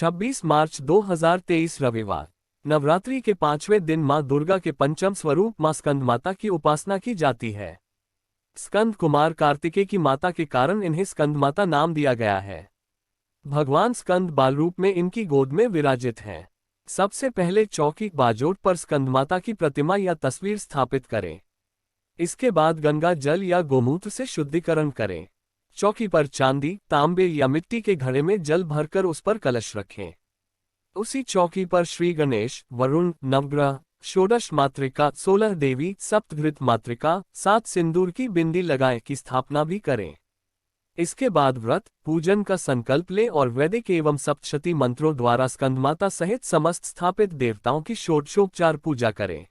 26 मार्च 2023 रविवार। नवरात्रि के 5वें दिन मां दुर्गा के पंचम स्वरूप मां स्कंदमाता की उपासना की जाती है। स्कंद कुमार कार्तिकेय की माता के कारण इन्हें स्कंदमाता नाम दिया गया है। भगवान स्कंद बालरूप में इनकी गोद में विराजित हैं। सबसे पहले चौकी बाजोट पर स्कंदमाता की प्रतिमा या तस्वीर स्थापित करें। इसके बाद गंगा जल या गोमूत्र से शुद्धिकरण करें। चौकी पर चांदी, तांबे या मिट्टी के घड़े में जल भरकर उस पर कलश रखें। उसी चौकी पर श्री गणेश, वरुण, नवग्रह, षोडश मातृका, 16 देवी, सप्तघृत मातृका, 7 सिंदूर की बिंदी लगाएं की स्थापना भी करें। इसके बाद व्रत पूजन का संकल्प लें और वैदिक एवं सप्तशती मंत्रों द्वारा स्कंदमाता सहित समस्त स्थापित देवताओं की षोडशोपचार पूजा करें।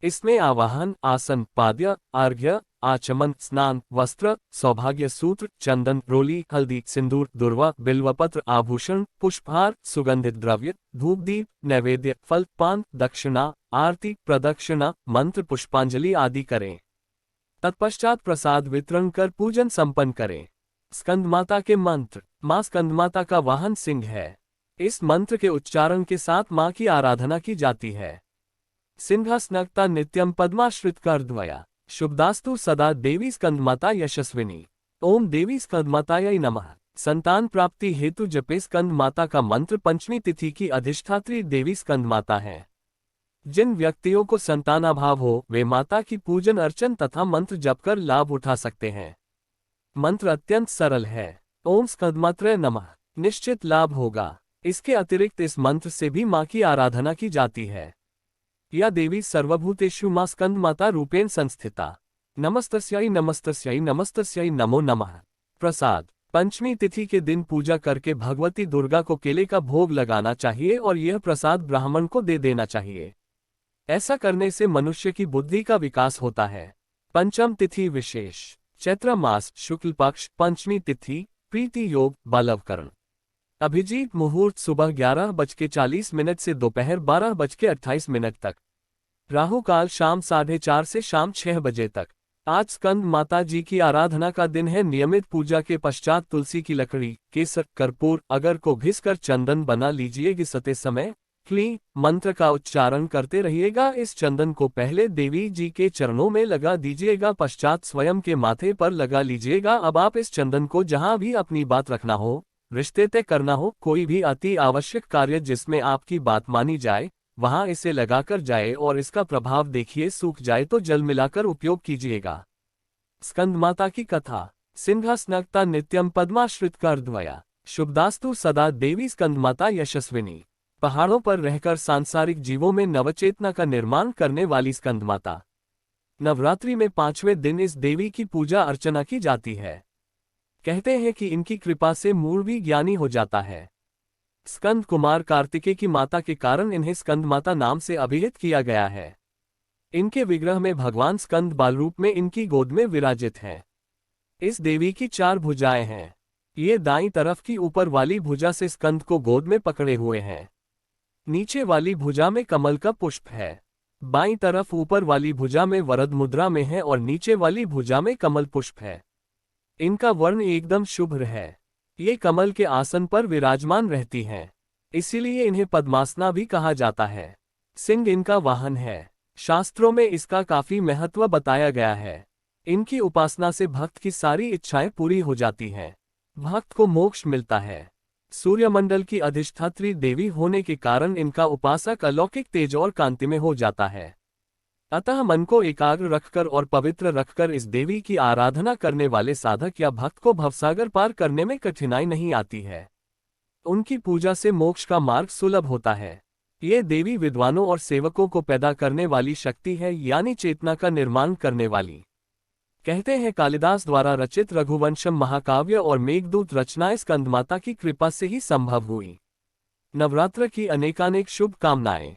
इसमें आवाहन, आसन, पाद्य, अर्घ्य, आचमन, स्नान, वस्त्र, सौभाग्य सूत्र, चंदन, रोली, हल्दी, सिंदूर, दुर्वा, बिल्वपत्र, आभूषण, पुष्पहार, सुगंधित द्रव्य, धूपदीप, नैवेद्य, फल, पान, दक्षिणा, आरती, प्रदक्षिणा, मंत्र, पुष्पांजलि आदि करें। तत्पश्चात प्रसाद वितरण कर पूजन संपन्न करें। स्कंदमाता के मंत्र। मां स्कंदमाता का वाहन सिंह है। इस मंत्र के उच्चारण के साथ मां की आराधना की जाती है। सिंहासनकता नित्यम पद्माश्रित कर द्वया शुभदास्तु सदा देवी स्कंदमाता यशस्विनी। ओम देवी स्कंदमातायै नमः। संतान प्राप्ति हेतु जपे स्कंदमाता का मंत्र। पंचमी तिथि की अधिष्ठात्री देवी स्कंदमाता है। जिन व्यक्तियों को संतानाभाव हो वे माता की पूजन अर्चन तथा मंत्र जप कर लाभ उठा सकते हैं। मंत्र अत्यंत सरल है। ओम स्कंदमात्रे नमः। निश्चित लाभ होगा। इसके अतिरिक्त इस मंत्र से भी मां की आराधना की जाती है। या देवी सर्वभूतेषु मां स्कंदमाता रूपेण संस्थिता। नमस्तस्यै नमस्तस्यै नमस्तस्यै नमो नमः। प्रसाद। पंचमी तिथि के दिन पूजा करके भगवती दुर्गा को केले का भोग लगाना चाहिए और यह प्रसाद ब्राह्मण को दे देना चाहिए। ऐसा करने से मनुष्य की बुद्धि का विकास होता है। पंचम तिथि विशेष। चैत्र मास शुक्ल पक्ष पंचमी तिथि। प्रीति योग बालवकरण। अभिजीत मुहूर्त सुबह 11:40 से दोपहर 12:28 तक। राहु काल शाम 4:30 से शाम 6 बजे तक। आज स्कंद माता जी की आराधना का दिन है। नियमित पूजा के पश्चात तुलसी की लकड़ी, केसर, कर्पूर, अगर को घिसकर चंदन बना लीजिए। घिसते समय क्ली मंत्र का उच्चारण करते रहिएगा। इस चंदन को पहले देवी जी के चरणों में लगा दीजिएगा, पश्चात स्वयं के माथे पर लगा लीजिएगा। अब आप इस चंदन को जहां भी अपनी बात रखना हो, रिश्ते तय करना हो, कोई भी अति आवश्यक कार्य जिसमें आपकी बात मानी जाए, वहां इसे लगाकर जाए और इसका प्रभाव देखिए। सूख जाए तो जल मिलाकर उपयोग कीजिएगा। स्कंदमाता की कथा। सिंहासनकता नित्यम पद्माश्रित कर द्वया शुभदास्तु सदा देवी स्कंदमाता यशस्विनी। पहाड़ों पर रहकर सांसारिक जीवों में नवचेतना का निर्माण करने वाली स्कंदमाता। नवरात्रि में 5वें दिन इस देवी की पूजा अर्चना की जाती है। कहते हैं कि इनकी कृपा से मूल भी ज्ञानी हो जाता है। स्कंद कुमार कार्तिकेय की माता के कारण इन्हें स्कंदमाता नाम से अभिहित किया गया है। इनके विग्रह में भगवान स्कंद बालरूप में इनकी गोद में विराजित हैं। इस देवी की 4 भुजाएं हैं। ये दाईं तरफ की ऊपर वाली भुजा से स्कंद को गोद में पकड़े हुए हैं। नीचे वाली भुजा में कमल का पुष्प है। बाईं तरफ ऊपर वाली भुजा में वरद मुद्रा में है और नीचे वाली भुजा में कमल पुष्प है। इनका वर्ण एकदम शुभ्र है। ये कमल के आसन पर विराजमान रहती हैं। इसीलिए इन्हें पद्मासना भी कहा जाता है। सिंह इनका वाहन है। शास्त्रों में इसका काफी महत्व बताया गया है। इनकी उपासना से भक्त की सारी इच्छाएं पूरी हो जाती हैं। भक्त को मोक्ष मिलता है। सूर्यमंडल की अधिष्ठात्री देवी होने के कारण इनका उपासक अलौकिक तेज और कांति में हो जाता है। अतः मन को एकाग्र रखकर और पवित्र रखकर इस देवी की आराधना करने वाले साधक या भक्त को भवसागर पार करने में कठिनाई नहीं आती है। उनकी पूजा से मोक्ष का मार्ग सुलभ होता है। ये देवी विद्वानों और सेवकों को पैदा करने वाली शक्ति है, यानी चेतना का निर्माण करने वाली। कहते हैं कालिदास द्वारा रचित रघुवंशम महाकाव्य और मेघदूत रचनाएं स्कंदमाता की कृपा से ही संभव हुई। नवरात्र की अनेकानेक शुभकामनाएं।